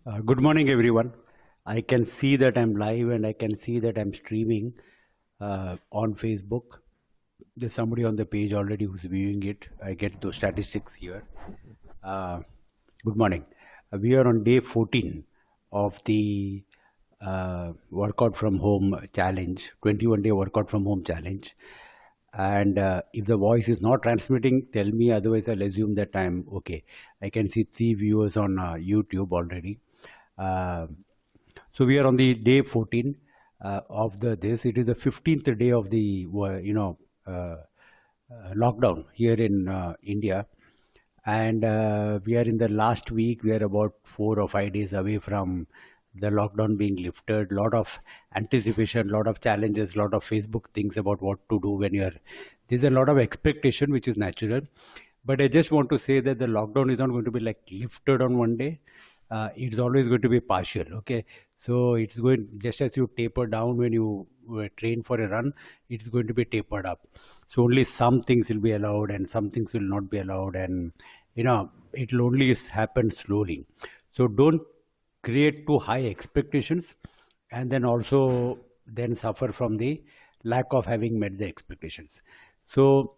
Good morning, everyone. I can see that I'm live and I can see that I'm streaming on Facebook. There's somebody on the page already who's viewing it. I get those statistics here. Uh, Good morning. We are on day 14 of the workout from home challenge, 21-day workout from home challenge. And if the voice is not transmitting, tell me. Otherwise, I'll assume that I'm okay. I can see 3 viewers on YouTube already. Uh, so we are on the day 14 of the this. It is the 15th day of the lockdown here in India, and we are in the last week. We are about 4 or 5 days away from the lockdown being lifted. Lot of anticipation, lot of challenges, lot of Facebook things about what to do when you're. There's a lot of expectation, which is natural, but I just want to say that the lockdown is not going to be like lifted on one day. It's always going to be partial. Okay, so it's going just as you taper down when you train for a run, it's going to be tapered up. So only some things will be allowed and some things will not be allowed, and it will only happen slowly. So don't create too high expectations, and then also then suffer from the lack of having met the expectations. So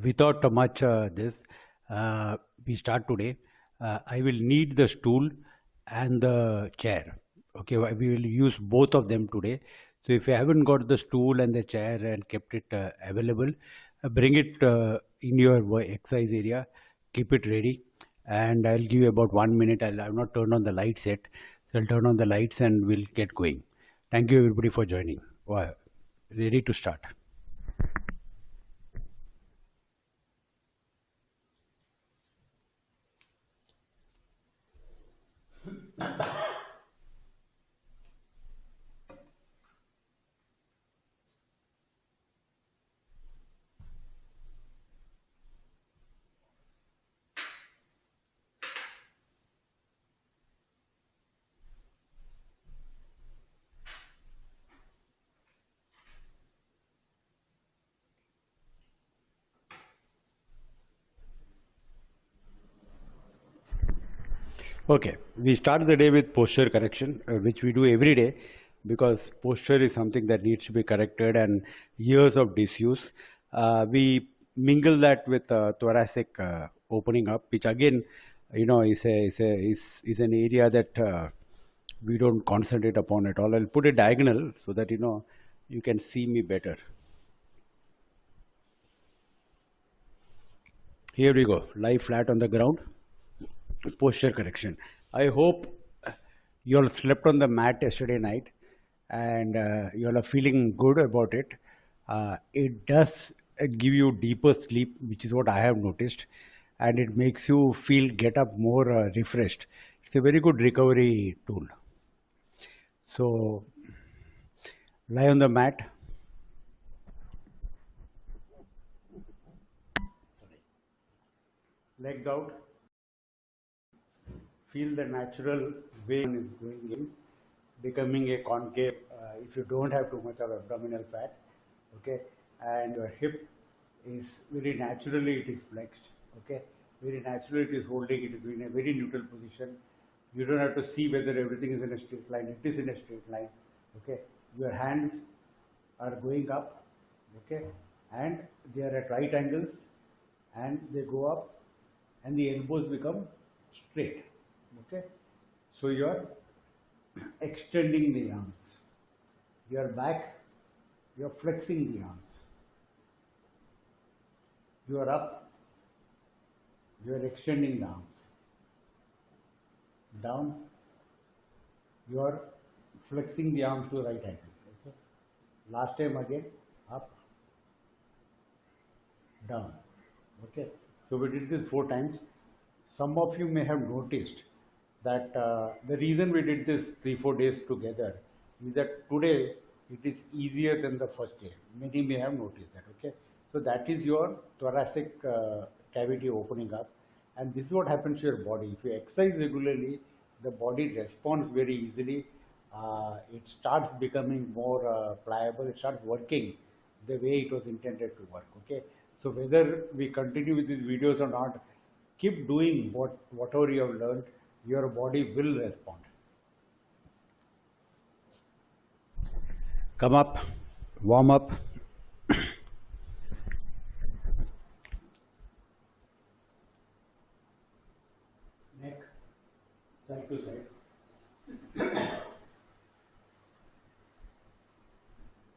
without much this, we start today. I will need the stool and the chair. Okay, we will use both of them today. So if you haven't got the stool and the chair and kept it available, bring it in your exercise area. Keep it ready, and I'll give you about 1 minute. I've not turned on the lights yet, so I'll turn on the lights and we'll get going. Thank you everybody for joining. Wow. Ready to start. Okay, we start the day with posture correction, which we do every day because posture is something that needs to be corrected and years of disuse. We mingle that with thoracic opening up, which again, is an area that we don't concentrate upon at all. I'll put a diagonal so that you can see me better. Here we go, lie flat on the ground. Posture correction. I hope you all slept on the mat yesterday night and you all are feeling good about it. It does give you deeper sleep, which is what I have noticed, and it makes you feel get up more refreshed. It's a very good recovery tool. So lie on the mat. Legs out. Feel the natural way is going in, becoming a concave if you don't have too much of abdominal fat. Okay, and your hip is very naturally it is flexed. Okay, very naturally it is holding, it is in a very neutral position. You don't have to see whether everything is in a straight line. It is in a straight line. Okay, your hands are going up. Okay, and they are at right angles and they go up and the elbows become straight. Okay, so you are extending the arms, your back, you are flexing the arms, you are up, you are extending the arms, down, you are flexing the arms to the right angle. Okay, last time again, up, down. Okay, so we did this 4 times. Some of you may have noticed that the reason we did this 3-4 days together is that today it is easier than the first day. Many may have noticed that. Okay, so that is your thoracic cavity opening up, and this is what happens to your body. If you exercise regularly, the body responds very easily. It starts becoming more pliable. It starts working the way it was intended to work. Okay, so whether we continue with these videos or not, keep doing whatever you have learned. your body will respond. Come up, warm up. Neck, side to side.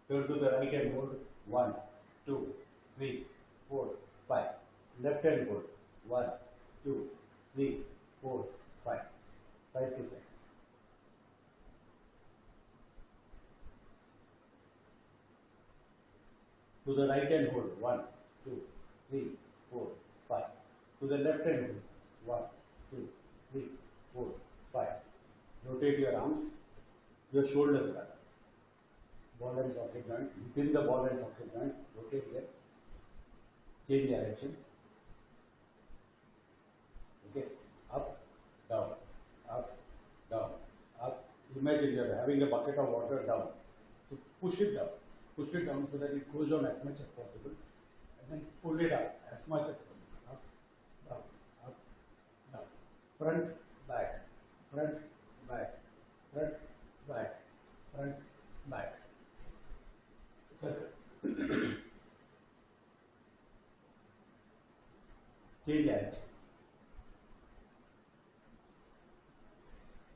Turn to the right and hold. 1, 2, 3, 4, 5. Left hand hold. 1, 2, 3, 4, 5. Side to side. To the right hand hold. 1, 2, 3, 4, 5. To the left hand hold. 1, 2, 3, 4, 5. Rotate your arms, your shoulders rather. Ball and socket joint. Within the ball and socket joint, rotate here. Change direction. Okay. Up, down, up, down, up. Imagine you are having a bucket of water down. So push it down. Push it down so that it goes down as much as possible. And then pull it up as much as possible. Up, down, up, down. Front, back, front, back, front, back, front, back. Circle. Change hands.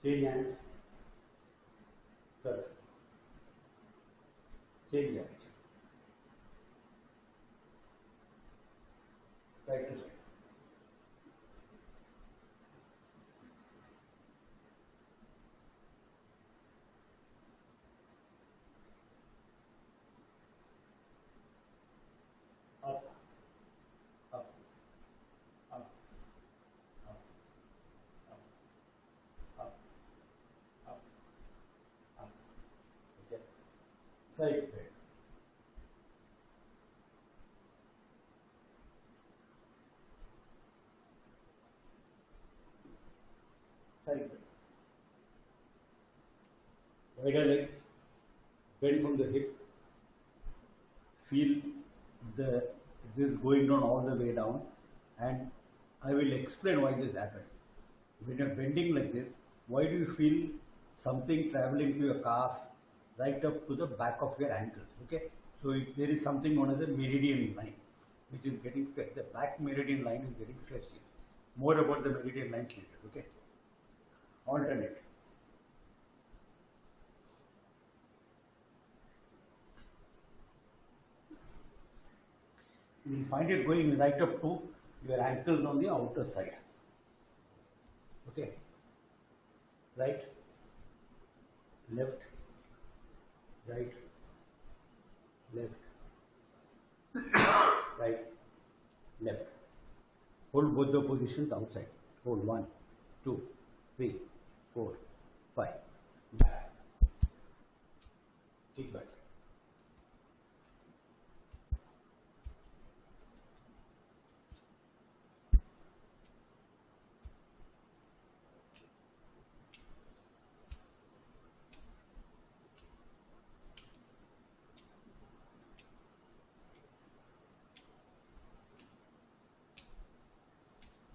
Change hands. Circle. Change hands. Side to side. Up, up, up, up, up, up, up, up. Okay. Side bend. Side bend. Wider legs. Bend from the hip. Feel this going down all the way down, and I will explain why this happens. When you're bending like this, why do you feel something traveling to your calf right up to the back of your ankles? Okay, so there is something known as a meridian line which is getting stretched. The back meridian line is getting stretched here. More about the meridian lines later. Okay, alternate. You will find it going right up to your ankles on the outer side. Okay. Right, left, right, left, right, left. Hold both the positions outside. Hold 1, 2, 3, 4, 5. Back. Kick back.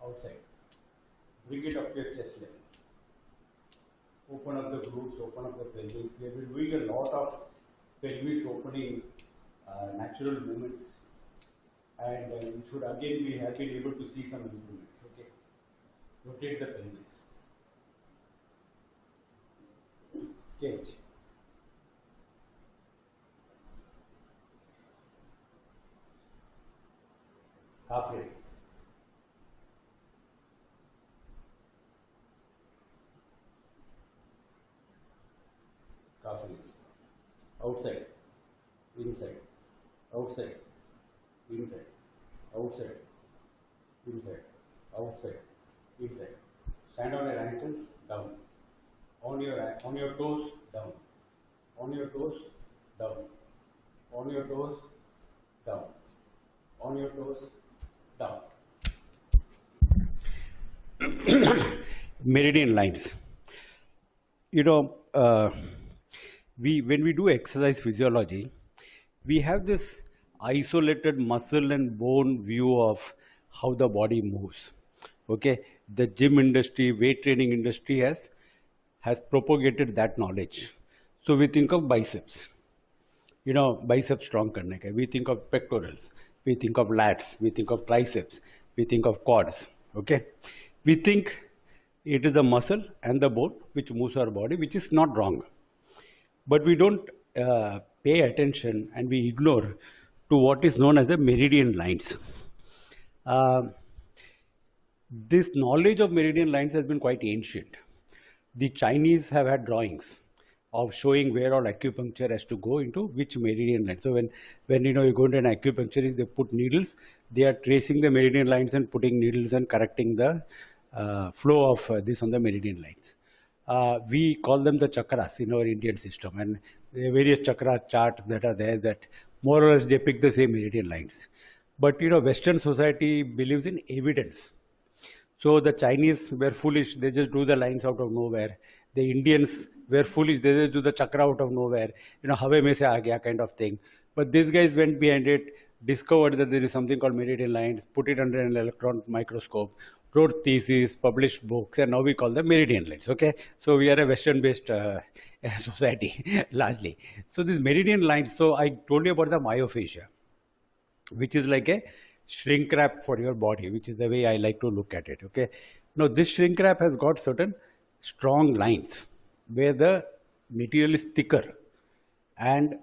Outside. Bring it up to your chest level. Open up the glutes, open up the pelvis. We have been doing a lot of pelvis opening natural movements, and we should again we have been able to see some improvement. Okay. Rotate the pelvis. Change. Half raise. Calf raise. Outside, inside, outside, inside, outside, inside, outside, inside. Stand on your ankles, down. On your toes, down. On your toes, down. On your toes, down. On your toes, down. Meridian lines. You know, when we do exercise physiology, we have this isolated muscle and bone view of how the body moves. Okay, the gym industry, weight training industry has propagated that knowledge. So we think of biceps, biceps strong karne ka. We think of pectorals, we think of lats, we think of triceps, we think of quads. Okay, we think it is a muscle and the bone which moves our body, which is not wrong, but we don't pay attention and we ignore to what is known as the meridian lines. Uh, this knowledge of meridian lines has been quite ancient. The Chinese have had drawings of showing where all acupuncture has to go into which meridian line. So when you go into an acupuncturist, they put needles, they are tracing the meridian lines and putting needles and correcting the flow of this on the meridian lines. We call them the chakras in our Indian system, and there are various chakra charts that are there that more or less depict the same meridian lines. But Western society believes in evidence. So the Chinese were foolish, they just drew the lines out of nowhere. The Indians were foolish, they just do the chakra out of nowhere, hawe mein se aa gaya kind of thing. But these guys went behind it, discovered that there is something called meridian lines, put it under an electron microscope, wrote theses, published books, and now we call them meridian lines. Okay, so we are a Western-based society largely. So these meridian lines, so I told you about the myofascia, which is like a shrink wrap for your body, which is the way I like to look at it. Okay, now this shrink wrap has got certain strong lines where the material is thicker and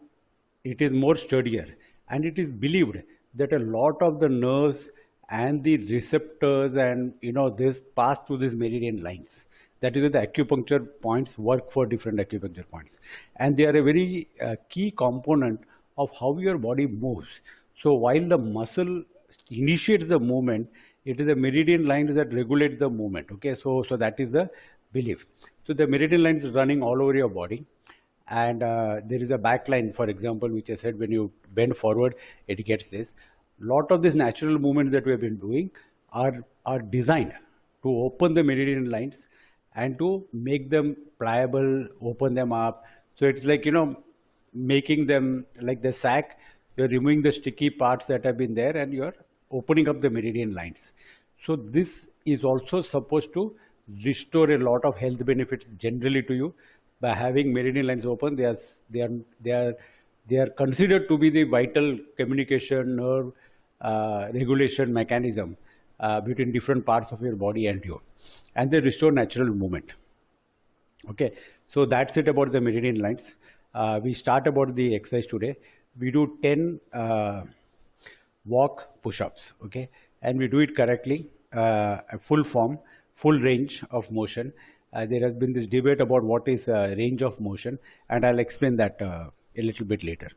it is more sturdier, and it is believed that a lot of the nerves and the receptors and this pass through these meridian lines. That is where the acupuncture points work for different acupuncture points, and they are a very key component of how your body moves. So while the muscle initiates the movement, it is the meridian lines that regulate the movement. Okay, so that is the belief. So the meridian lines is running all over your body, and there is a back line, for example, which I said when you bend forward, it gets this. Lot of these natural movements that we have been doing are designed to open the meridian lines and to make them pliable, open them up. So it's like making them like the sack. You're removing the sticky parts that have been there and you're opening up the meridian lines. So this is also supposed to restore a lot of health benefits generally to you. By having meridian lines open, they are considered to be the vital communication nerve regulation mechanism between different parts of your body and you, and they restore natural movement. Okay, so that's it about the meridian lines. We start about the exercise today. We do 10 walk push-ups, okay, and we do it correctly, a full form, full range of motion. There has been this debate about what is range of motion, and I'll explain that a little bit later.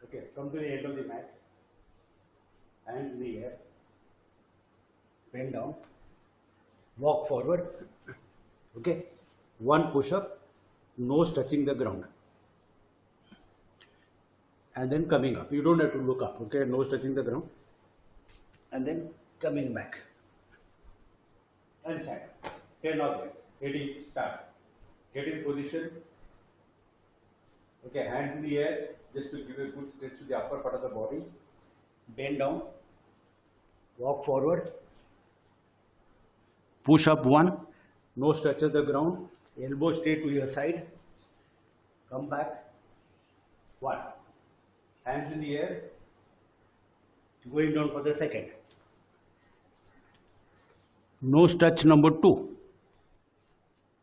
Okay, come to the end of the mat, hands in the air, bend down, walk forward. Okay, one push-up, nose touching the ground, and then coming up. You don't have to look up. Okay, nose touching the ground, and then coming back and stand. 10 of this. Ready, start. Get in position. Okay, hands in the air just to give a good stretch to the upper part of the body. Bend down, walk forward, push up one, nose touches the ground, elbow straight to your side, come back, one, hands in the air, going down for the second, nose touch number 2,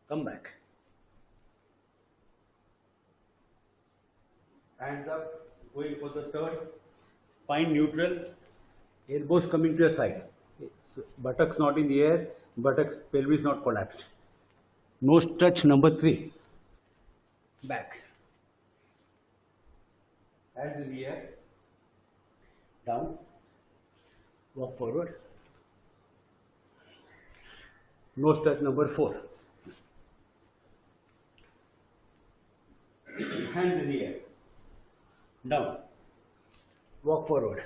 come back, hands up, going for the third, spine neutral, elbows coming to your side, so buttocks not in the air, buttocks, pelvis not collapsed. Nose touch number 3, back, hands in the air, down, walk forward. Nose touch number 4, hands in the air, down, walk forward.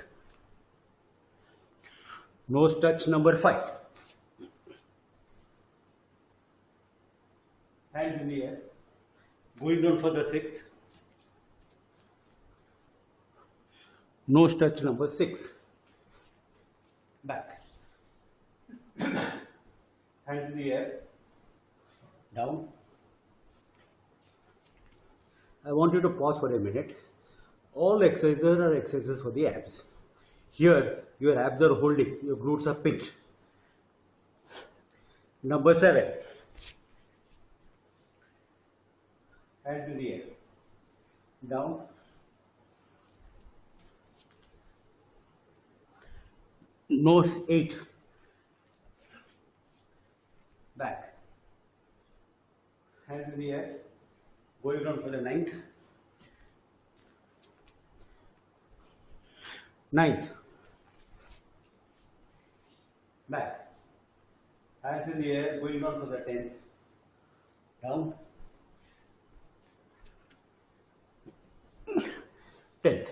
Nose touch number 5, hands in the air, Going down for the sixth. Nose touch number 6. Back. Hands in the air. Down. I want you to pause for a minute. All exercises are exercises for the abs. Here, your abs are holding, your glutes are pinched. Number 7. Hands in the air. Down. Nose 8. Back. Hands in the air. Going down for the 9th. 9th. Back. Hands in the air. Going down for the 10th. Down. 10th.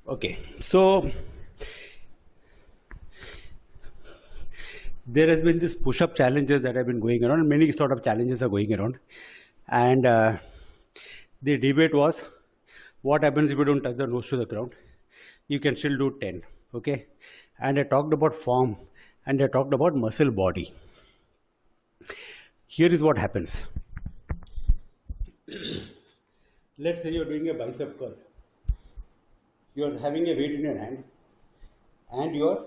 Okay, so there has been this push-up challenges that have been going around. Many sort of challenges are going around, and the debate was, what happens if you don't touch the nose to the ground? You can still do 10. Okay, and I talked about form, and I talked about muscle body. Here is what happens. Let's say you're doing a bicep curl. You're having a weight in your hand and you're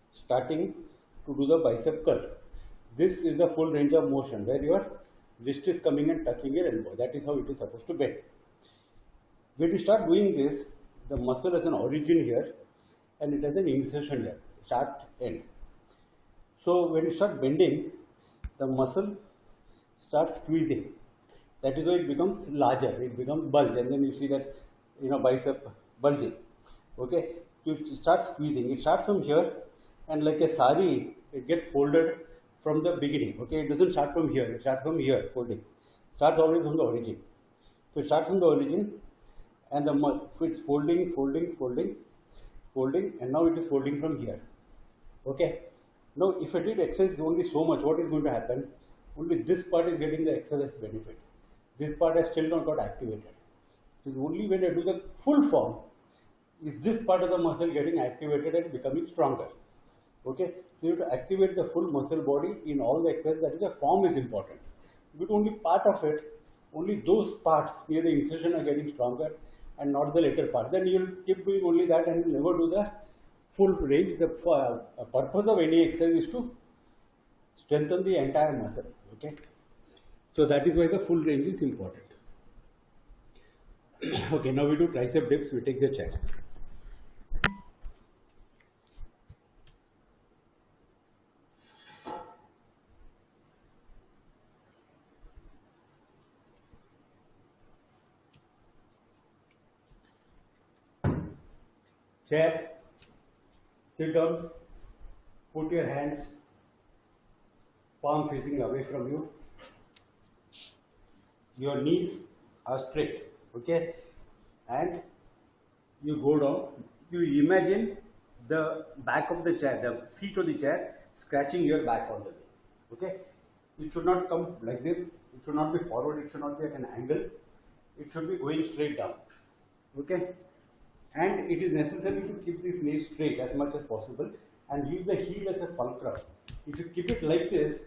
starting to do the bicep curl. This is the full range of motion where your wrist is coming and touching your elbow. That is how it is supposed to bend. When you start doing this, the muscle has an origin here and it has an insertion here, start, end. So when you start bending, the muscle starts squeezing. That is why it becomes larger, it becomes bulge, and then you see that, bicep bulging. Okay, you start squeezing. It starts from here, and like a sari, it gets folded from the beginning. Okay, it doesn't start from here, it starts from here, folding. Starts always from the origin. So it starts from the origin, and it's folding, and now it is folding from here. Okay, now if I did exercise only so much, what is going to happen? Only this part is getting the exercise benefit. This part has still not got activated. So only when I do the full form is this part of the muscle getting activated and becoming stronger. Okay, so you have to activate the full muscle body in all the exercises. That is, the form is important. But only part of it, only those parts near the insertion are getting stronger and not the later part. Then you will keep doing only that and you will never do the full range. The purpose of any exercise is to strengthen the entire muscle. Okay, so that is why the full range is important. Okay, now we do tricep dips. We take the chair. Chair, sit down, put your hands, palm facing away from you. Your knees are straight, okay? And you go down, you imagine the back of the chair, the seat of the chair scratching your back all the way, okay? It should not come like this, it should not be forward, it should not be at an angle, it should be going straight down, okay? And it is necessary to keep this knee straight as much as possible and use the heel as a fulcrum. If you keep it like this,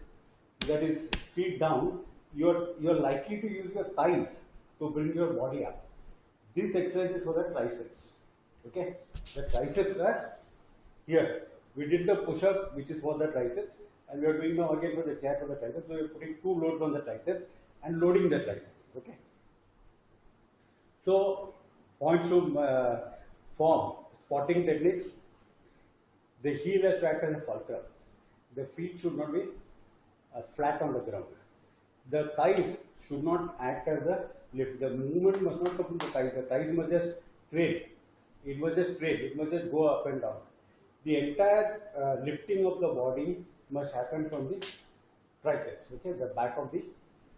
that is feet down, you're likely to use your thighs to bring your body up. This exercise is for the triceps. Okay, the triceps are here. We did the push-up, which is for the triceps, and we are doing now again for the chair for the triceps. So we are putting two loads on the triceps and loading the triceps. Okay. So points to form spotting technique. The heel has to act as a fulcrum. The feet should not be flat on the ground. The thighs should not act as a lift. The movement must not come from the thighs. The thighs must just trail. It must just trail. It must just go up and down. The entire lifting of the body must happen from the triceps. Okay, the back of the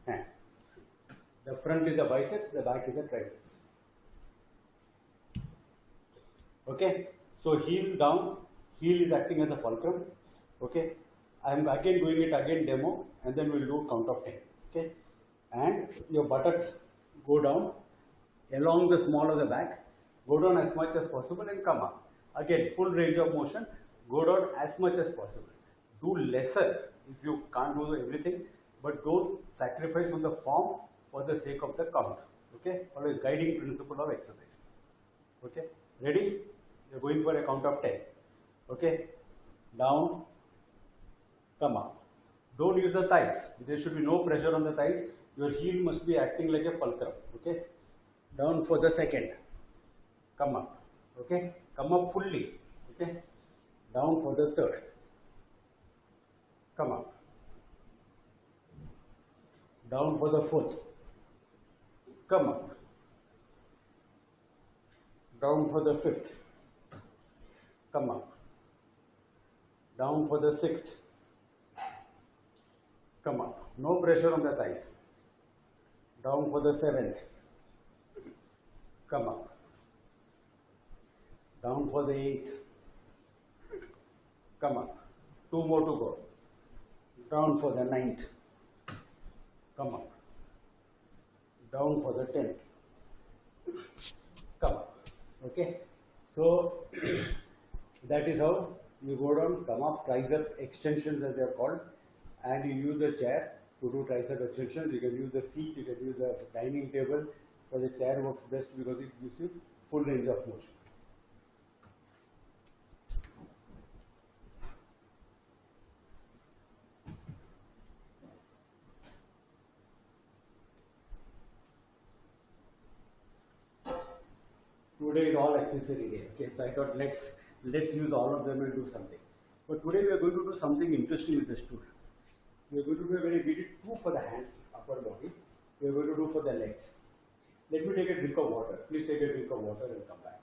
hand. The front is the biceps. The back is the triceps. Okay, so heel down, heel is acting as a fulcrum. Okay, I am again doing it again demo, and then we'll do count of 10. Okay, and your buttocks go down along the small of the back, go down as much as possible and come up. Again, full range of motion, go down as much as possible. Do lesser if you can't do everything, but don't sacrifice on the form for the sake of the count. Okay, always guiding principle of exercise. Okay, ready? You're going for a count of 10. Okay, down, come up. Don't use the thighs. There should be no pressure on the thighs. Your heel must be acting like a fulcrum. Okay, down for the second. Come up. Okay, come up fully. Okay, down for the third. Come up. Down for the fourth. Come up. Down for the fifth. Come up. Down for the sixth. Come up. No pressure on the thighs. Down for the seventh. Come up. Down for the eighth. Come up. Two more to go. Down for the ninth. Come up. Down for the 10th. Come up. Okay. So that is how you go down, come up, tricep extensions as they are called, and you use a chair to do tricep extensions. You can use the seat, you can use the dining table, but the chair works best because it gives you full range of motion. Today is all accessory day. Okay, so I thought let's use all of them and do something. But today we are going to do something interesting with the stool. We are going to do we did two for the hands, upper body. We are going to do for the legs. Let me take a drink of water. Please take a drink of water and come back.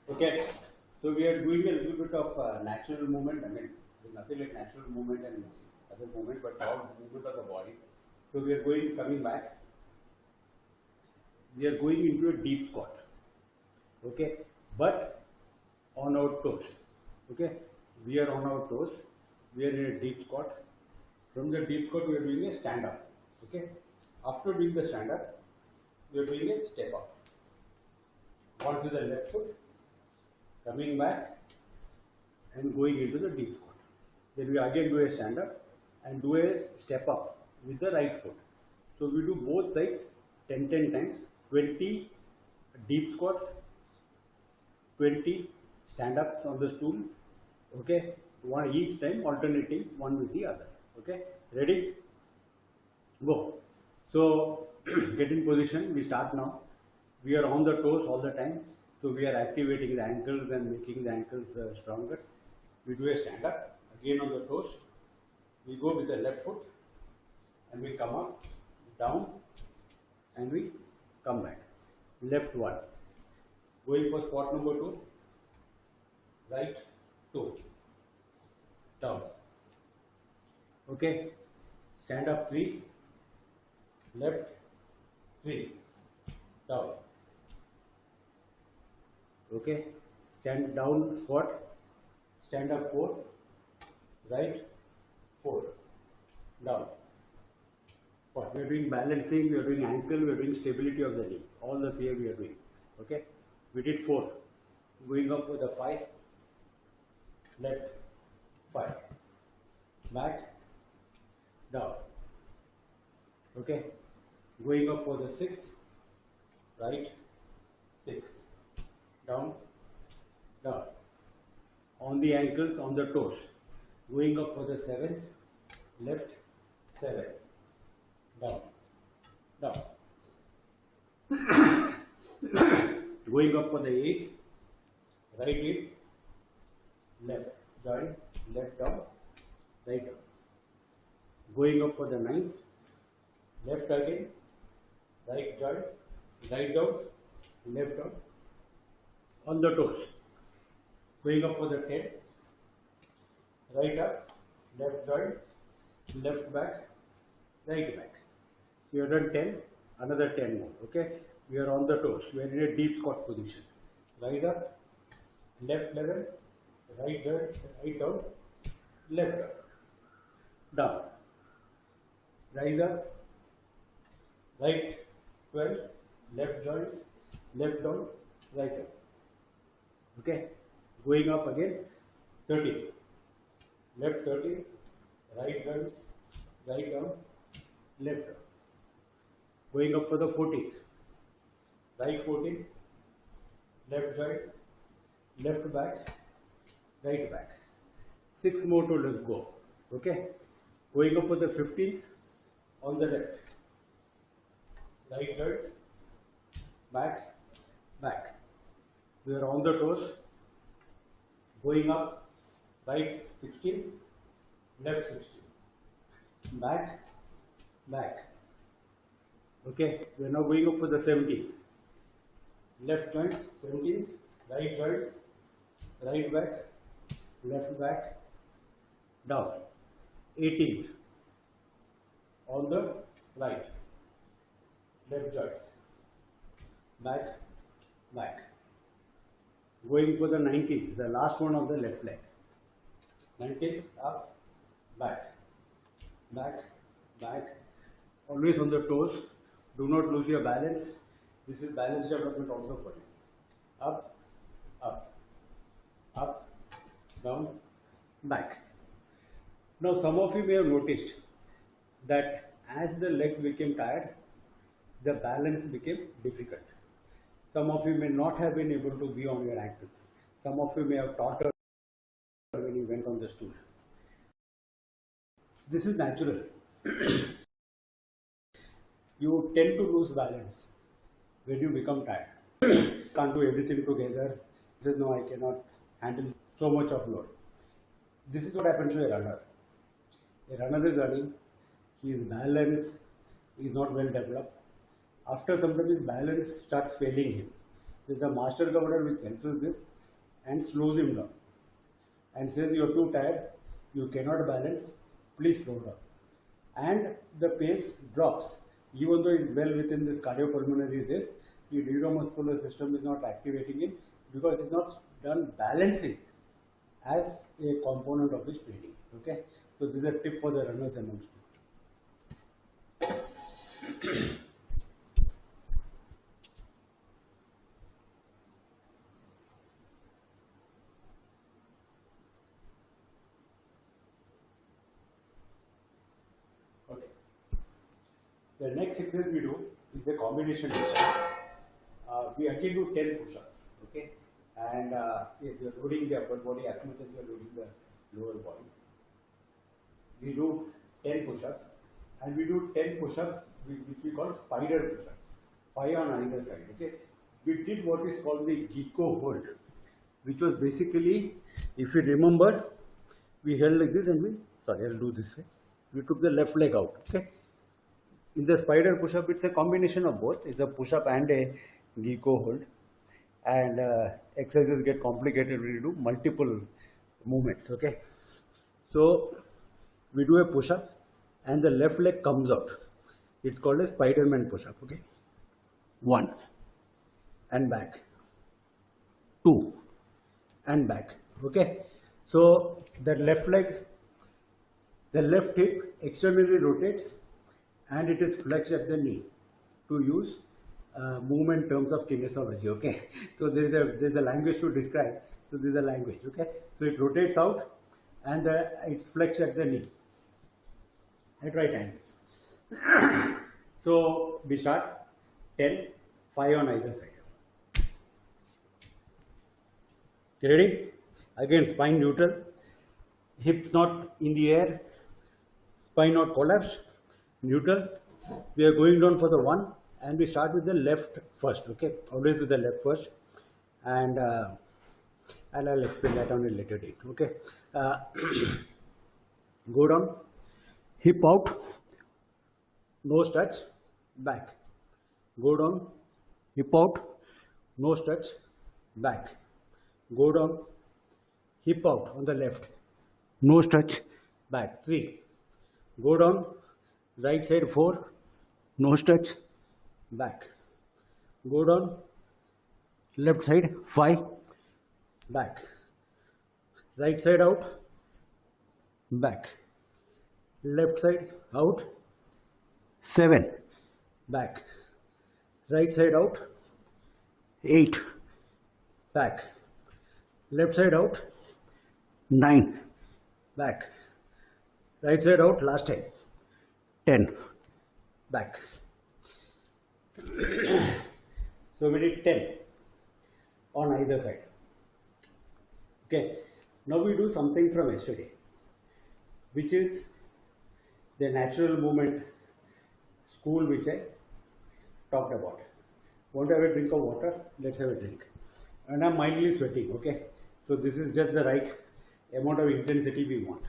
Okay, so we are doing a little bit of natural movement. I mean, there's nothing like natural movement and other movement, but now movement of the body. So we are coming back. We are going into a deep squat. Okay, but on our toes. Okay, we are on our toes. We are in a deep squat. From the deep squat, we are doing a stand up. Okay, after doing the stand up, we are doing a step up. Once with the left foot, coming back and going into the deep squat. Then we again do a stand up and do a step up with the right foot. So we do both sides 10 times, 20 deep squats, 20 stand ups on the stool. Okay, one each time, alternating one with the other. Okay, ready? Go. So get in position. We start now. We are on the toes all the time. So we are activating the ankles and making the ankles stronger. We do a stand up, again on the toes. We go with the left foot and we come up, down, and we come back. Left one. Going for squat number 2. Right 2. Down. Okay. Stand up 3. Left 3. Down. Okay, stand down squat, stand up 4, right 4, down. What we are doing balancing, we are doing ankle, we are doing stability of the knee. All the three we are doing. Okay, we did 4. going up for the 5, left 5, back, down. Okay, going up for the 6th, right 6, down, down. On the ankles, on the toes, going up for the 7th, left 7, down, down. Going up for the 8th, right 8th, left joint, left down, right down. Going up for the 9th, left again, right joint, right down, left down, on the toes. Going up for the 10th, right up, left joint, left back, right back. We have done 10, another 10 more. Okay, we are on the toes. We are in a deep squat position. Rise up, left level, right joint, right down, left up, down. Rise up, right 12, left joints, left down, right up. Okay, going up again, 13, left 13, right joints, right down, left down. Going up for the 14th, right 14, left joint, left back, right back. 6 more to let go. Okay, going up for the 15th, on the left, right joints, back, back. We are on the toes, going up, right 16, left 16, back, back. Okay, we are now going up for the 17th, left joints 17th, right joints, right back, left back, down. 18th, on the right, left joints, back, back. Going for the 19th, the last one of the left leg. 19th, up, back, back, back. Always on the toes. Do not lose your balance. This is balance development also for you. Up, up, up, down, back. Now some of you may have noticed that as the legs became tired, the balance became difficult. Some of you may not have been able to be on your axles. Some of you may have tottered when you went on the stool. This is natural. You tend to lose balance when you become tired. Can't do everything together. Says no, I cannot handle so much of load. This is what happens to a runner. A runner is running, his balance is not well developed. After some time his balance starts failing him. There is a master governor which senses this and slows him down and says you are too tired, you cannot balance, please slow down. And the pace drops. Even though he is well within this cardiopulmonary this, the neuromuscular system is not activating it because it is not done balancing as a component of his training. Okay, so this is a tip for the runners amongst you. Okay. The next exercise we do is a combination exercise. We again do 10 push-ups. Okay, and yes, we are loading the upper body as much as we are loading the lower body. We do 10 push-ups, and we do 10 push-ups which we call spider push-ups, 5 on either side. Okay, we did what is called the Girgoan hold, which was basically, if you remember, we held like this and we, sorry, I'll do this way. We took the left leg out. Okay. In the spider push-up, it's a combination of both. It's a push-up and a Girgoan hold. And exercises get complicated when you do multiple movements. Okay. So we do a push-up and the left leg comes out. It's called a Spider-Man push-up. Okay. 1 and back. 2 and back. Okay. So the left leg, the left hip externally rotates and it is flexed at the knee to use movement terms of kinesiology. Okay, so there's a language to describe. So this is a language. Okay, so it rotates out and it's flexed at the knee at right angles. So we start 10, 5 on either side. Ready? Again, spine neutral, hips not in the air, spine not collapsed, neutral. We are going down for the 1 and we start with the left first. Okay, always with the left first, and I'll explain that on a later date. Okay, go down, hip out, nose touch, back. Go down, hip out, nose touch, back. Go down, hip out on the left, nose touch, back. 3. Go down, right side 4, nose touch, back. Go down, left side 5, back. Right side out, back. Left side out, 7, back. Right side out, 8, back. Left side out, 9, back. Right side out, last time, 10, back. So we did 10 on either side. Okay, now we do something from yesterday, which is the natural movement school which I talked about. Want to have a drink of water? Let's have a drink. And I'm mildly sweating. Okay, so this is just the right amount of intensity we want.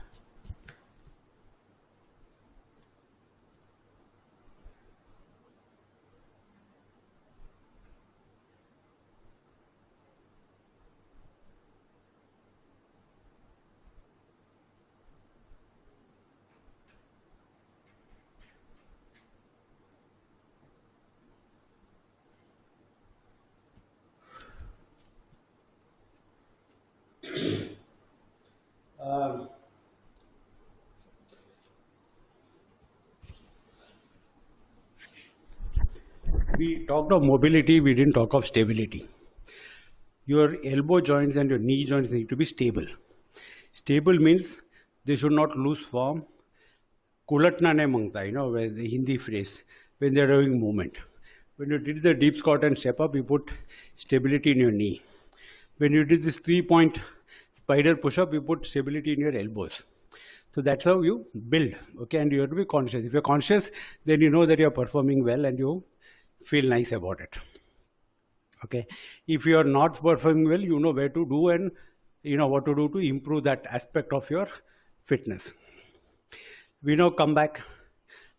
We talked of mobility, we didn't talk of stability. Your elbow joints and your knee joints need to be stable. Stable means they should not lose form. Kulatna ne mangta, the Hindi phrase, when they are doing movement. When you did the deep squat and step up, you put stability in your knee. When you did this 3-point spider push-up, you put stability in your elbows. So that's how you build, okay? And you have to be conscious. If you're conscious, then you know that you're performing well and you feel nice about it, okay? If you are not performing well, you know where to do and you know what to do to improve that aspect of your fitness. We now come back,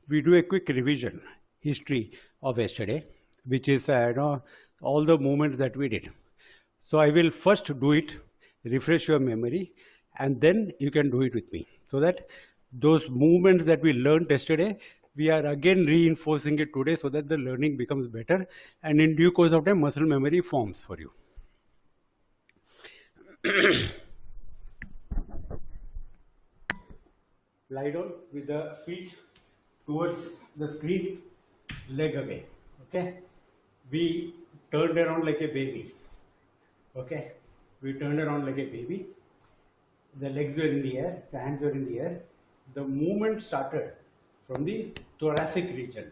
we do a quick revision, history of yesterday, which is all the movements that we did. So I will first do it, refresh your memory, and then you can do it with me, so that those movements that we learned yesterday, we are again reinforcing it today so that the learning becomes better, and in due course of time muscle memory forms for you. Lie down with the feet towards the screen, leg away. Okay, we turned around like a baby. Okay, we turned around like a baby. The legs were in the air, the hands were in the air. The movement started from the thoracic region,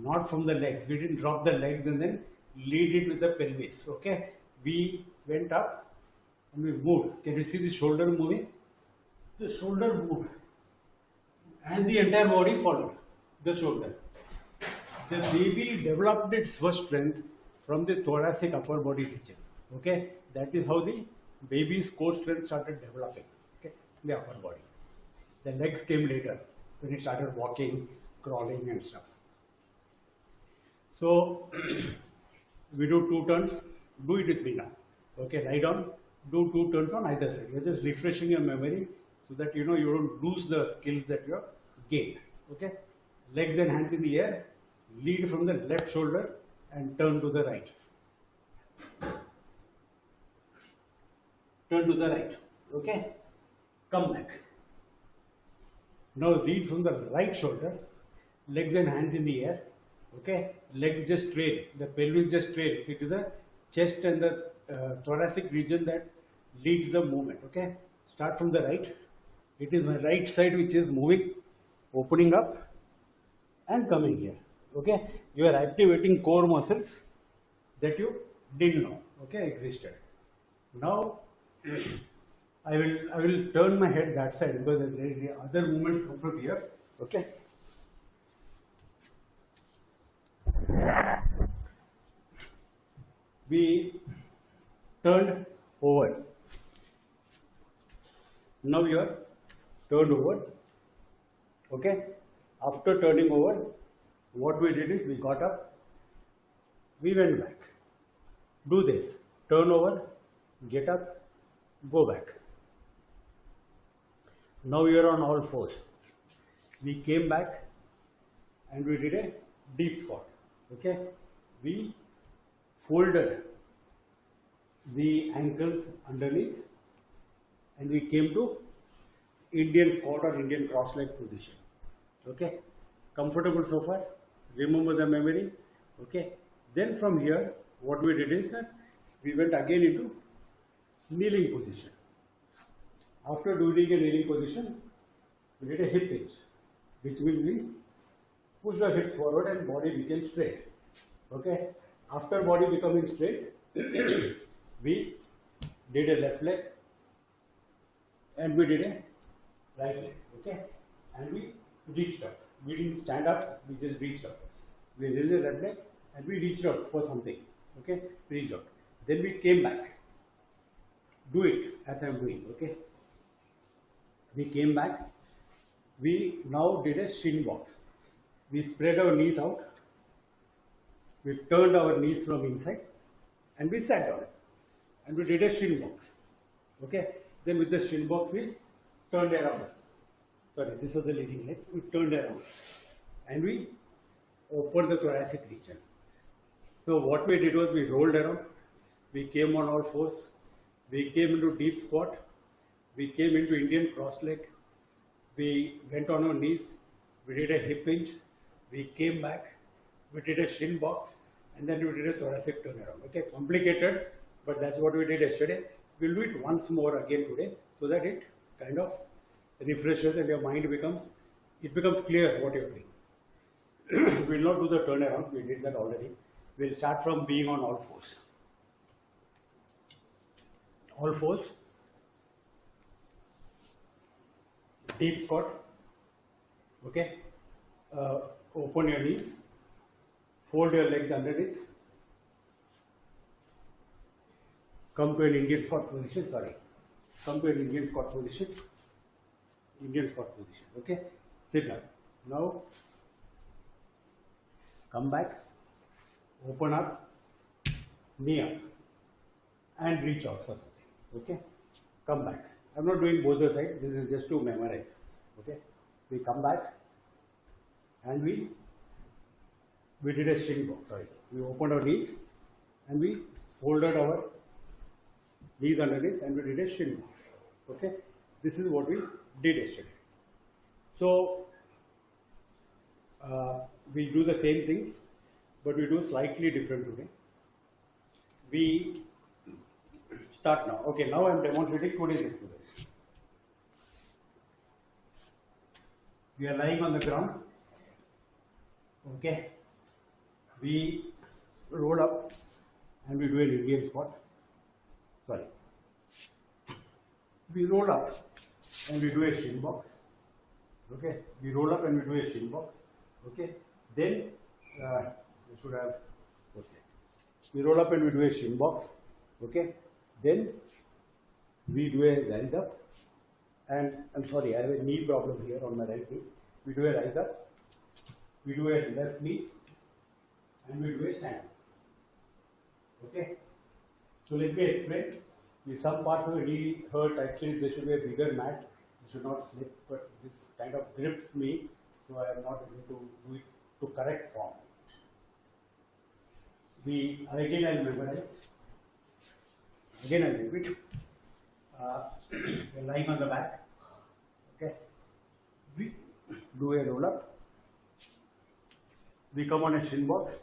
not from the legs. We didn't drop the legs and then lead it with the pelvis. Okay, we went up and we moved. Can you see the shoulder moving? The shoulder moved and the entire body followed the shoulder. The baby developed its first strength from the thoracic upper body region. Okay, that is how the baby's core strength started developing. Okay, the upper body. The legs came later when it started walking, crawling and stuff. So we do 2 turns. Do it with me now. Okay, lie down. Do 2 turns on either side. You're just refreshing your memory so that you don't lose the skills that you have gained. Okay, legs and hands in the air. Lead from the left shoulder and turn to the right. Turn to the right. Okay, come back. Now lead from the right shoulder, legs and hands in the air, Okay, leg just straight, the pelvis just straight. It is the chest and the thoracic region that leads the movement. Okay, start from the right. It is my right side which is moving, opening up and coming here. Okay, you are activating core muscles that you didn't know. Okay, existed. Now I will turn my head that side because the other movements come from here. Okay. We turned over. Now you are turned over. Okay. After turning over, what we did is we got up, we went back. Do this. Turn over, get up, go back. Now you are on all fours. We came back and we did a deep squat. Okay. We folded the ankles underneath and we came to Indian squat or Indian cross-leg position. Okay, comfortable so far? Remember the memory? Okay, then from here what we did is that we went again into kneeling position. After doing a kneeling position, we did a hip hinge, which means we pushed our hips forward and body became straight. Okay, after body becoming straight, we did a left leg and we did a right leg. Okay, and we reached up. We didn't stand up, we just reached up. We did a left leg and we reached out for something. Okay, reached out. Then we came back. Do it as I am doing. Okay, we came back. We now did a shin box. We spread our knees out. We turned our knees from inside and we sat down and we did a shin box. Okay, then with the shin box we turned around. Sorry, this was the leading leg. We turned around and we opened the thoracic region. So what we did was we rolled around, we came on all fours, we came into deep squat, we came into Indian cross leg, we went on our knees, we did a hip hinge, we came back, we did a shin box, and then we did a thoracic turnaround. Okay, complicated, but that's what we did yesterday. We'll do it once more again today so that it kind of refreshes and your mind becomes clear what you're doing. We'll not do the turnaround, we did that already. We'll start from being on all fours. All fours, deep squat. Okay, open your knees, fold your legs underneath, come to an Indian squat position, Indian squat position, okay, sit down. Now, come back, open up, knee up, and reach out for something, okay, come back. I'm not doing both the sides, this is just to memorize, okay. We come back, and we did a shin box, we opened our knees, and we folded our knees underneath, and we did a shin box, okay. This is what we did yesterday. So, we do the same things, but we do slightly different today. We start now. Okay, now I am demonstrating today's exercise. We are lying on the ground. Okay. We roll up and we do an Indian squat. Sorry. We roll up and we do a shin box. Okay. We roll up and we do a shin box. Okay. Then we should have. Okay. We roll up and we do a shin box. Okay. Then we do a rise up. And I'm sorry, I have a knee problem here on my right knee. We do a rise up. We do a left knee. And we do a stand up. Okay. So let me explain. If some parts of the knee hurt, actually there should be a bigger mat. It should not slip, but this kind of grips me, so I am not able to do it to correct form. Again I'll memorize. Again I'll repeat. We're lying on the back. Okay. We do a roll up. we come on a shin box.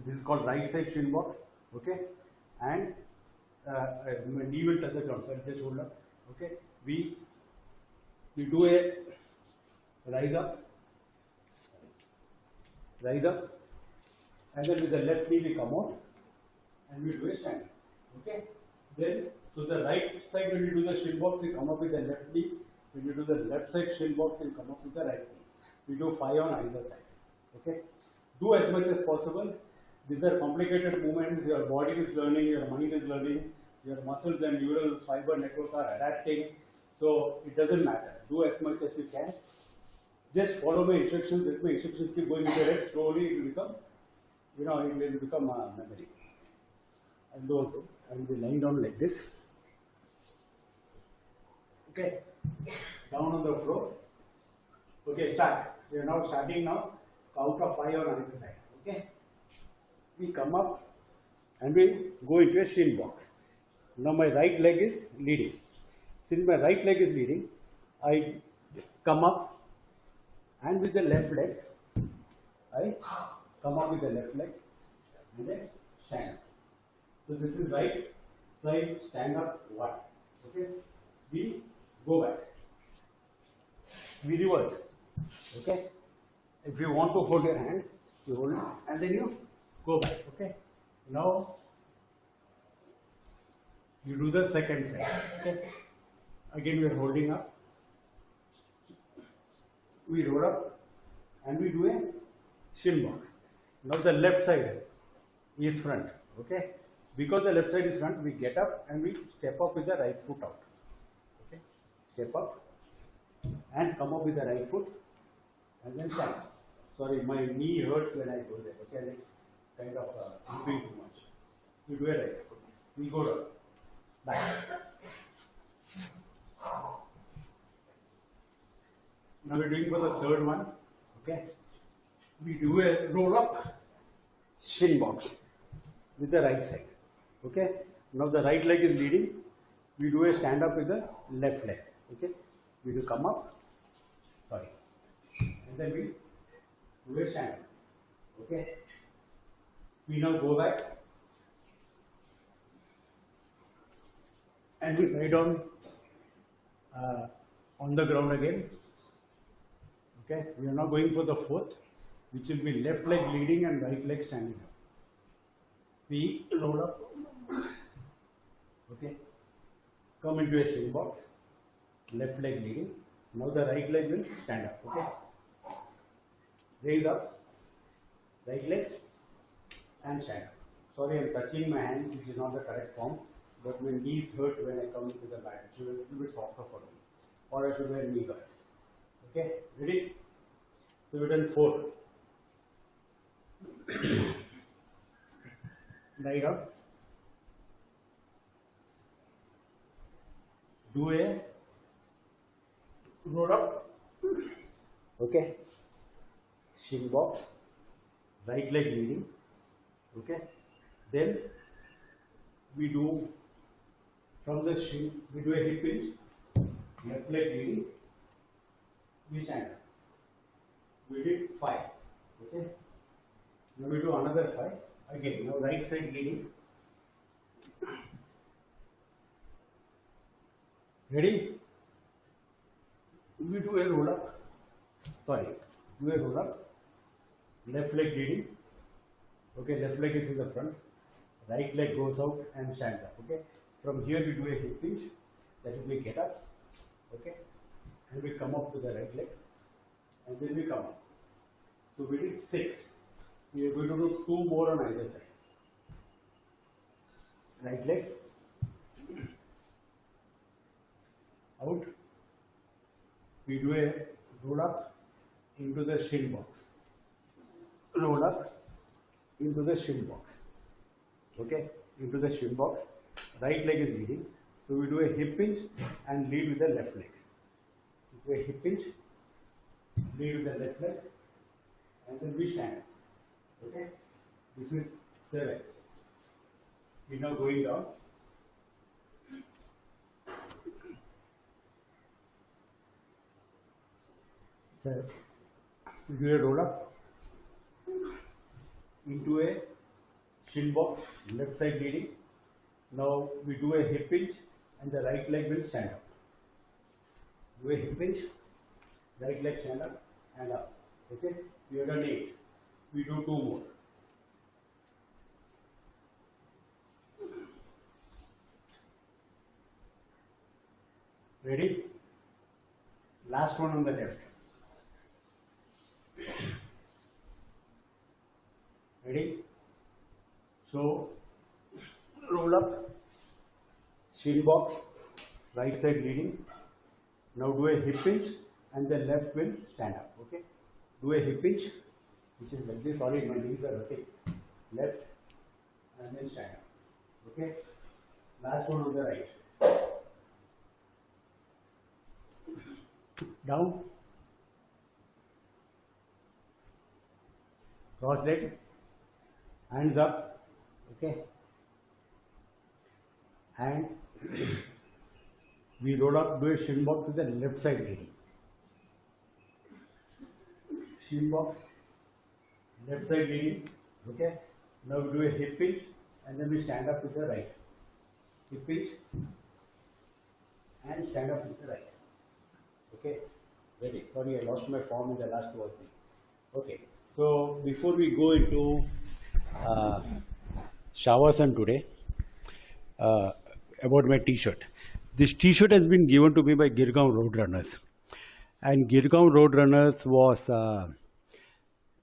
This is called right side shin box. Okay, and my knee will touch the ground. So just hold up. Okay, we do a rise up, and then with the left knee we come out, and we do a stand. Okay, then so the right side when you do the shin box, you come up with the left knee. When you do the left side shin box, you come up with the right knee. We do 5 on either side. Okay, do as much as possible. These are complicated movements. Your body is learning, your mind is learning, your muscles and neural fiber network are adapting. So it doesn't matter. Do as much as you can. Just follow my instructions. Let my instructions keep going in the head. Slowly it will become, it will become a memory. And also, I will be lying down like this. Okay, down on the floor. Okay, start. We are now starting now. Count of 5 on either side. Okay, we come up and we go into a shin box. Now my right leg is leading. Since my right leg is leading, I come up and with the left leg, I come up with the left leg and then stand up. So this is right side stand up 1. Okay, we go back. We reverse. Okay, if you want to hold your hand, you hold it and then you go back. Okay, now you do the second side. Okay, again we are holding up. We roll up and we do a shin box. Now the left side is front. Okay, because the left side is front, we get up and we step up with the right foot out. Okay, step up and come up with the right foot and then stand. Sorry, my knee hurts when I go there. Okay, it's kind of moving too much. You do a right foot. We go down. Back. Now we're doing for the third one. Okay, we do a roll up shin box with the right side. Okay, now the right leg is leading. We do a stand up with the left leg. Okay, we do come up. Sorry, and then we do a stand up. Okay, we now go back and we lie down on the ground again. Okay, we are now going for the fourth, which will be left leg leading and right leg standing up. We roll up. Okay, come into a shin box. Left leg leading. Now the right leg will stand up. Okay, raise up. Right leg and stand up. Sorry, I am touching my hand, which is not the correct form. But my knees hurt when I come into the mat. It should be a little bit softer for me. Or I should wear knee guards. Okay, ready? So we've done 4. Lie up. Do a roll up. Okay. Shin box. Right leg leading. Okay. Then we do from the shin, we do a hip hinge. Left leg leading. We stand up. We did 5. Okay. Now we do another 5. Again, now right side leading. Ready? We do a roll up. Sorry. Do a roll up. Left leg leading. Okay, left leg is in the front. Right leg goes out and stands up. Okay. From here we do a hip hinge. That is, we get up. Okay. And we come up to the right leg. And then we come up. So we did 6. We are going to do 2 more on either side. Right leg. Out. We do a roll up into the shin box. Roll up into the shin box. Okay, into the shin box. Right leg is leading. So we do a hip hinge and lead with the left leg. Do a hip hinge, lead with the left leg, and then we stand. Okay, this is 7. We now going down. So we do a roll up. into a shin box, left side leading. Now we do a hip hinge and the right leg will stand up. Do a hip hinge, right leg stand up and up. Okay, we have done 8. We do 2 more. Ready? Last one on the left. Ready? So roll up, shin box, right side leading. Now do a hip hinge and the left will stand up. Okay? Do a hip hinge, which is like this. Sorry, my knees are hurting. Left and then stand up. Okay? Last one on the right. Down. Cross leg. Hands up. Okay? And we roll up, do a shin box with the left side leading. Shin box, left side leading. Okay? Now we do a hip hinge and then we stand up with the right. Hip hinge and stand up with the right. Okay? Ready? Sorry, I lost my form in the last 2 or 3. Okay. So before we go into Shavasana today, about my t-shirt. This t-shirt has been given to me by Girgoan Runners, and Girgoan Runners was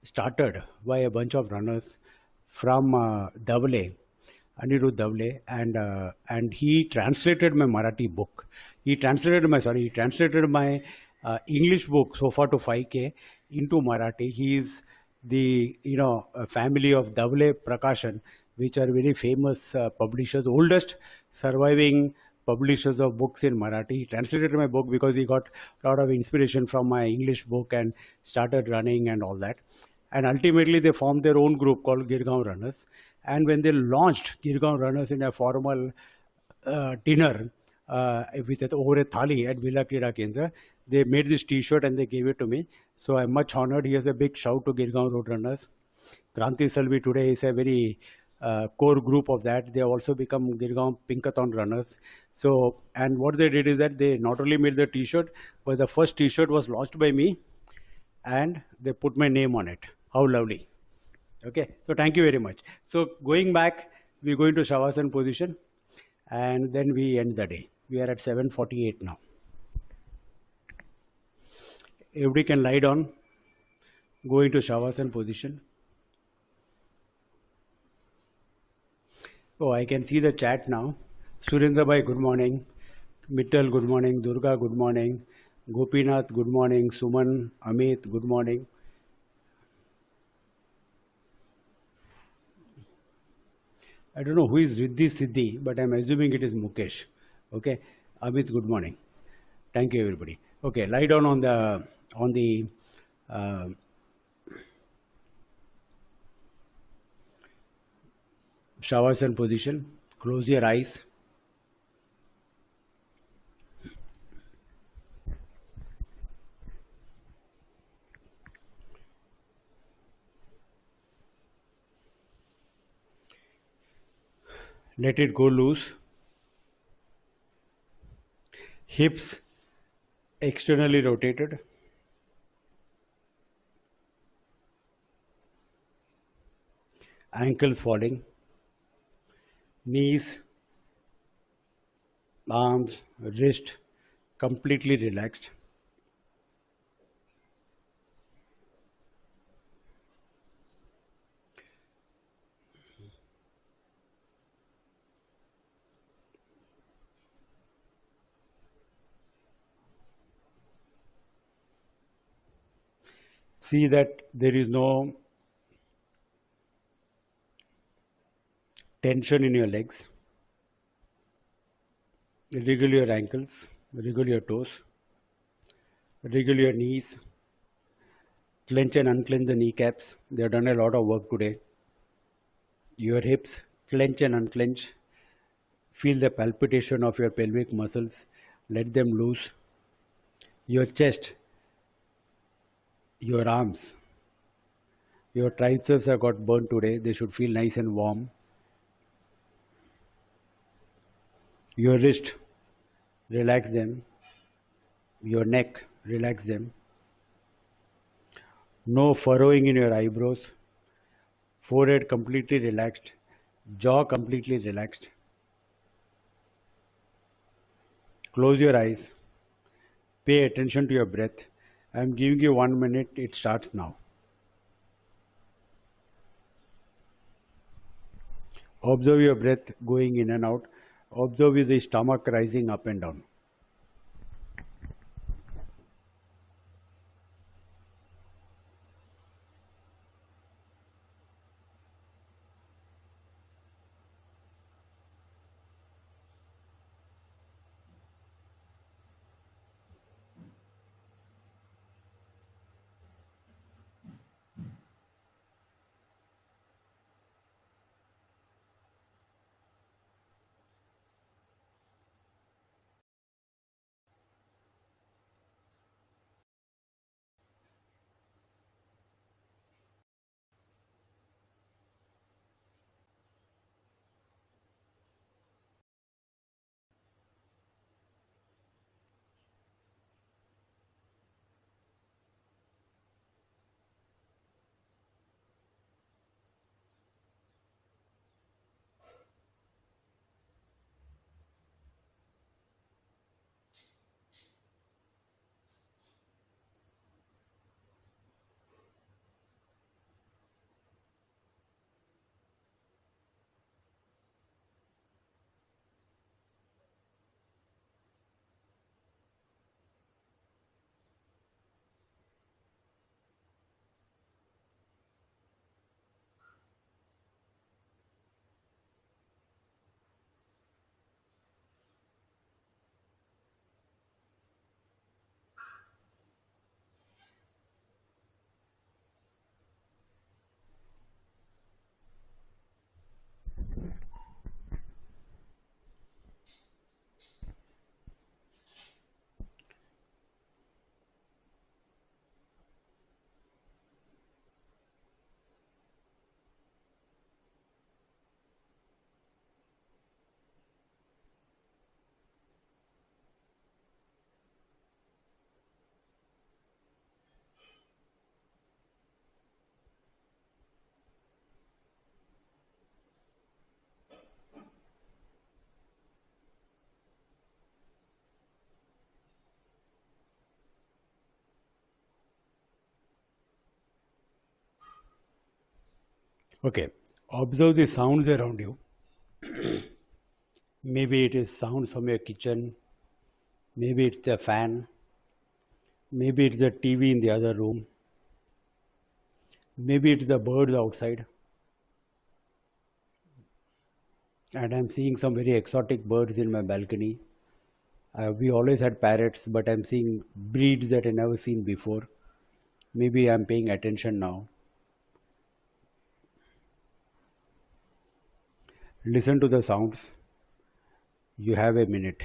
started by a bunch of runners from Davle, Anirudh Davle, and he translated my Marathi book. He translated my English book so far to 5K into Marathi. He is the family of Davle Prakashan, which are very famous publishers, oldest surviving publishers of books in Marathi. He translated my book because he got a lot of inspiration from my English book and started running and all that. And ultimately they formed their own group called Girgoan Runners. And when they launched Girgoan Runners in a formal dinner with over a thali at Birla Kreeda Kendra, they made this t-shirt and they gave it to me. So I'm much honored. Here's a big shout to Girgoan Runners. Kranti Salvi today is a very core group of that. They have also become Girgaon Pinkathon runners. So, and what they did is that they not only made the t-shirt, but the first t-shirt was launched by me and they put my name on it. How lovely. Okay, so thank you very much. So going back, we go into Shavasana position and then we end the day. We are at 7:48 now. Everybody can lie down, go into Shavasana position. Oh, I can see the chat now. Surendra Bhai, good morning. Mittal, good morning. Durga, good morning. Gopinath, good morning. Suman, Amit, good morning. I don't know who is Riddhi Siddhi, but I'm assuming it is Mukesh. Okay. Amit, good morning. Thank you, everybody. Okay, lie down on the Shavasana position. Close your eyes. Let it go loose. Hips externally rotated. Ankles falling. Knees, arms, wrist completely relaxed. See that there is no tension in your legs. Wriggle your ankles, wriggle your toes, wriggle your knees, clench and unclench the kneecaps. They have done a lot of work today. Your hips, clench and unclench. Feel the palpitation of your pelvic muscles. Let them loose. Your chest, your arms Your triceps have got burnt today. They should feel nice and warm. Your wrist, relax them. Your neck, relax them. No furrowing in your eyebrows. Forehead completely relaxed. Jaw completely relaxed. Close your eyes. Pay attention to your breath. I am giving you 1 minute. It starts now. Observe your breath going in and out. Observe the stomach rising up and down. Okay. Observe the sounds around you. Maybe it is sounds from your kitchen. Maybe it's the fan. Maybe it's the TV in the other room. Maybe it's the birds outside. And I'm seeing some very exotic birds in my balcony. We always had parrots, but I'm seeing breeds that I never seen before. Maybe I'm paying attention now. Listen to the sounds. You have a minute.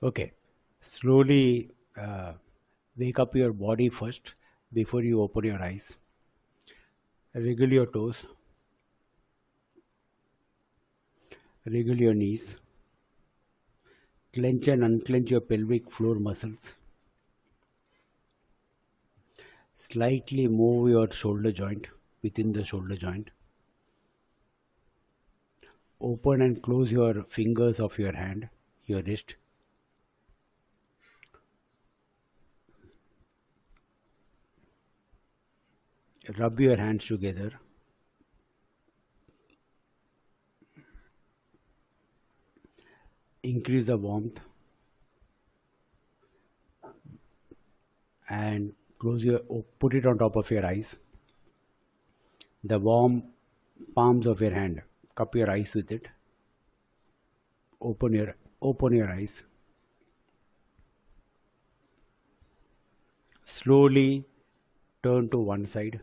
Okay. Slowly wake up your body first before you open your eyes. Wriggle your toes, wriggle your knees, clench and unclench your pelvic floor muscles. Slightly move your shoulder joint within the shoulder joint. Open and close your fingers of your hand, your wrist. Rub your hands together. Increase the warmth and put it on top of your eyes. The warm palms of your hand, cup your eyes with it. Open your eyes. Slowly turn to one side.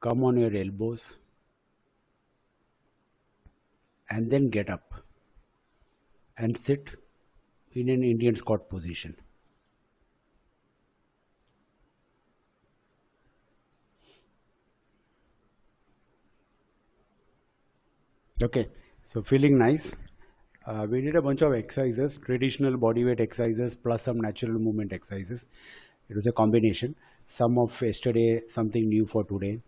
Come on your elbows and then get up and sit in an Indian squat position. Okay, so feeling nice. We did a bunch of exercises, traditional bodyweight exercises plus some natural movement exercises. It was a combination. Some of yesterday, something new for today.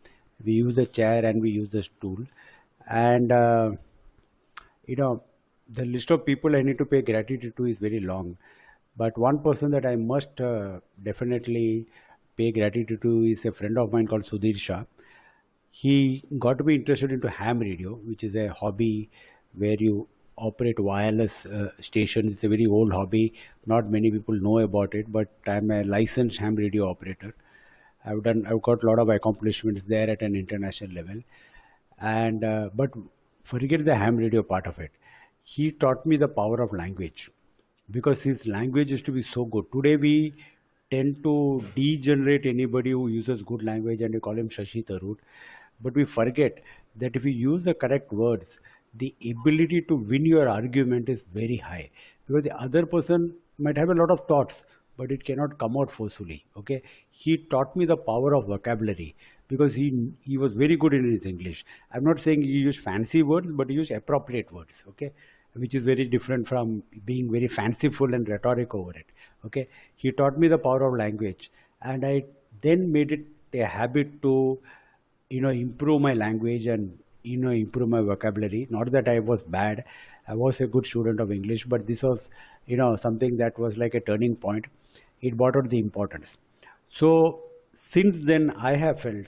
We use the chair and we use the stool. And, you know, the list of people I need to pay gratitude to is very long. But one person that I must definitely pay gratitude to is a friend of mine called Sudhir Shah. He got to be interested into ham radio, which is a hobby where you operate wireless stations. It's a very old hobby. Not many people know about it, but I'm a licensed ham radio operator. I've got a lot of accomplishments there at an international level. And but forget the ham radio part of it. He taught me the power of language because his language used to be so good. Today we tend to degenerate anybody who uses good language and we call him Shashi Tharoor. But we forget that if you use the correct words, the ability to win your argument is very high because the other person might have a lot of thoughts, but it cannot come out forcefully. Okay, he taught me the power of vocabulary because he was very good in his English. I'm not saying he used fancy words, but he used appropriate words. Okay, which is very different from being very fanciful and rhetoric over it. Okay, he taught me the power of language, and I then made it a habit to improve my language and improve my vocabulary. Not that I was bad, I was a good student of English, but this was something that was like a turning point. It brought out the importance. So since then I have felt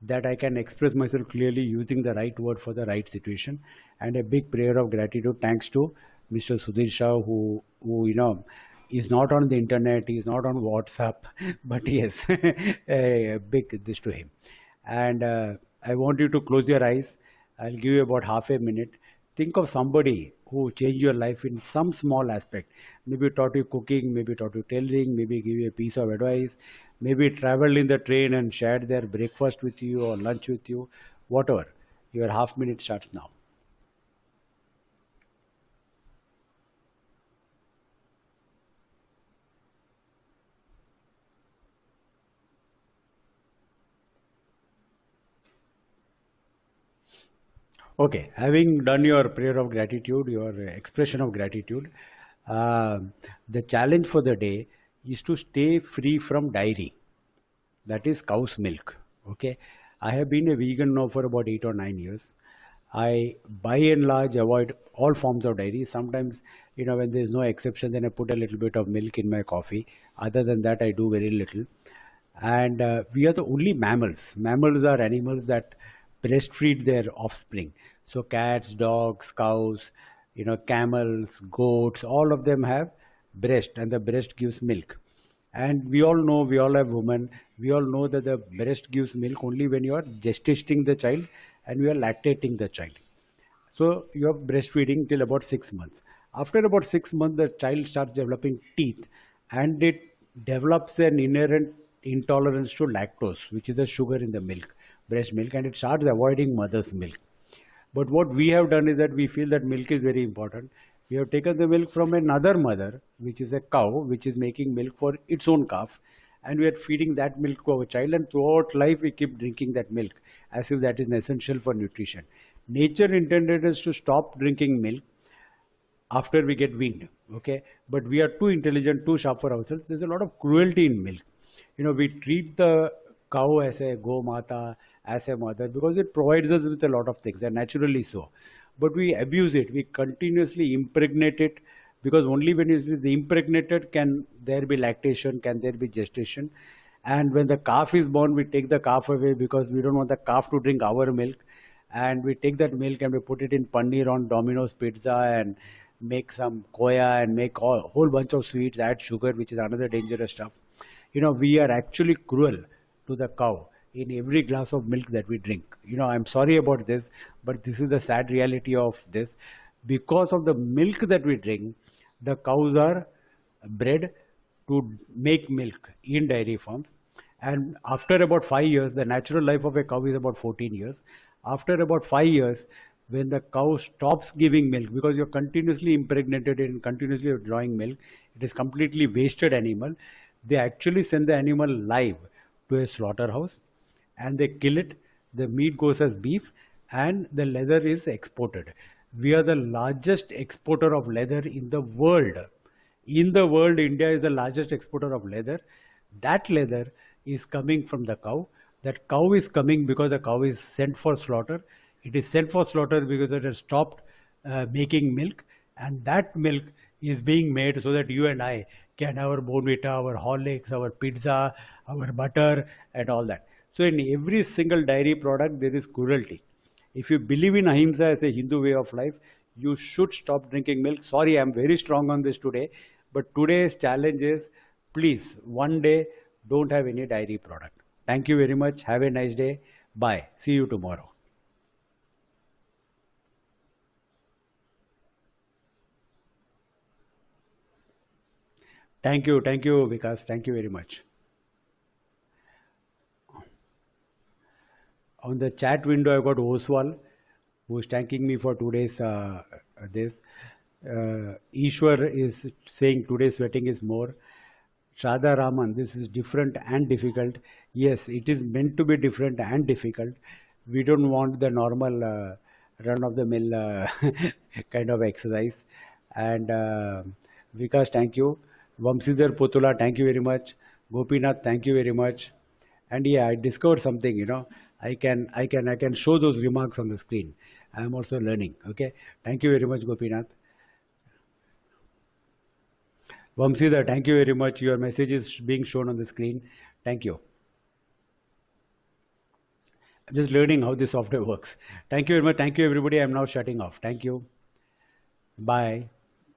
that I can express myself clearly using the right word for the right situation. And a big prayer of gratitude thanks to Mr. Sudhir Shah, who is not on the internet, he is not on WhatsApp, but yes, a big this to him. And I want you to close your eyes. I'll give you about half a minute. Think of somebody who changed your life in some small aspect. Maybe taught you cooking, maybe taught you tailoring, maybe give you a piece of advice, maybe traveled in the train and shared their breakfast with you or lunch with you, whatever. Your half minute starts now. Okay, having done your prayer of gratitude, your expression of gratitude, uh, the challenge for the day is to stay free from dairy, that is cow's milk. Okay, I have been a vegan now for about 8 or 9 years. I by and large avoid all forms of dairy. Sometimes, when there is no exception, then I put a little bit of milk in my coffee. Other than that, I do very little. And we are the only mammals. Mammals are animals that breastfeed their offspring. So cats, dogs, cows, camels, goats, all of them have breast, and the breast gives milk. And we all know, we all have women, we all know that the breast gives milk only when you are gestating the child and you are lactating the child. So you are breastfeeding till about 6 months. After about 6 months, the child starts developing teeth, and it develops an inherent intolerance to lactose, which is the sugar in the milk, breast milk, and it starts avoiding mother's milk. But what we have done is that we feel that milk is very important. We have taken the milk from another mother, which is a cow, which is making milk for its own calf, and we are feeding that milk to our child, and throughout life we keep drinking that milk as if that is essential for nutrition. Nature intended us to stop drinking milk after we get weaned, okay, but we are too intelligent, too sharp for ourselves. There's a lot of cruelty in milk. We treat the cow as a go mata, as a mother, because it provides us with a lot of things, and naturally so, but we abuse it. We continuously impregnate it, because only when it is impregnated can there be lactation, can there be gestation. And when the calf is born, we take the calf away because we don't want the calf to drink our milk, and we take that milk and we put it in paneer on Domino's pizza, and make some koya, and make a whole bunch of sweets, add sugar, which is another dangerous stuff. We are actually cruel to the cow in every glass of milk that we drink. I'm sorry about this, but this is the sad reality of this. Because of the milk that we drink, the cows are bred to make milk in dairy farms. And after about 5 years, the natural life of a cow is about 14 years. After about 5 years, when the cow stops giving milk, because you're continuously impregnated and continuously drawing milk, it is completely wasted animal. They actually send the animal live to a slaughterhouse, and they kill it. The meat goes as beef, and the leather is exported. We are the largest exporter of leather in the world. In the world, India is the largest exporter of leather. That leather is coming from the cow. That cow is coming because the cow is sent for slaughter. It is sent for slaughter because it has stopped making milk, and that milk is being made so that you and I can have our Bonvita, our Horlicks, our pizza, our butter, and all that. So in every single dairy product, there is cruelty. If you believe in ahimsa as a Hindu way of life, you should stop drinking milk. Sorry, I'm very strong on this today, but today's challenge is, please, one day, don't have any dairy product. Thank you very much. Have a nice day. Bye. See you tomorrow. Thank you, Vikas. Thank you very much. On the chat window, I got Oswal, who's thanking me for today's this. Ishwar is saying today's sweating is more. Shada Raman, this is different and difficult. Yes, it is meant to be different and difficult. We don't want the normal run of the mill kind of exercise. And Vikas, thank you. Vamsidhar Putula, thank you very much. Gopinath, thank you very much. And yeah, I discovered something. I can show those remarks on the screen. I am also learning. Okay, thank you very much, Gopinath. Vamsidhar, thank you very much. Your message is being shown on the screen. Thank you. I'm just learning how this software works. Thank you very much. Thank you, everybody. I'm now shutting off. Thank you. Bye.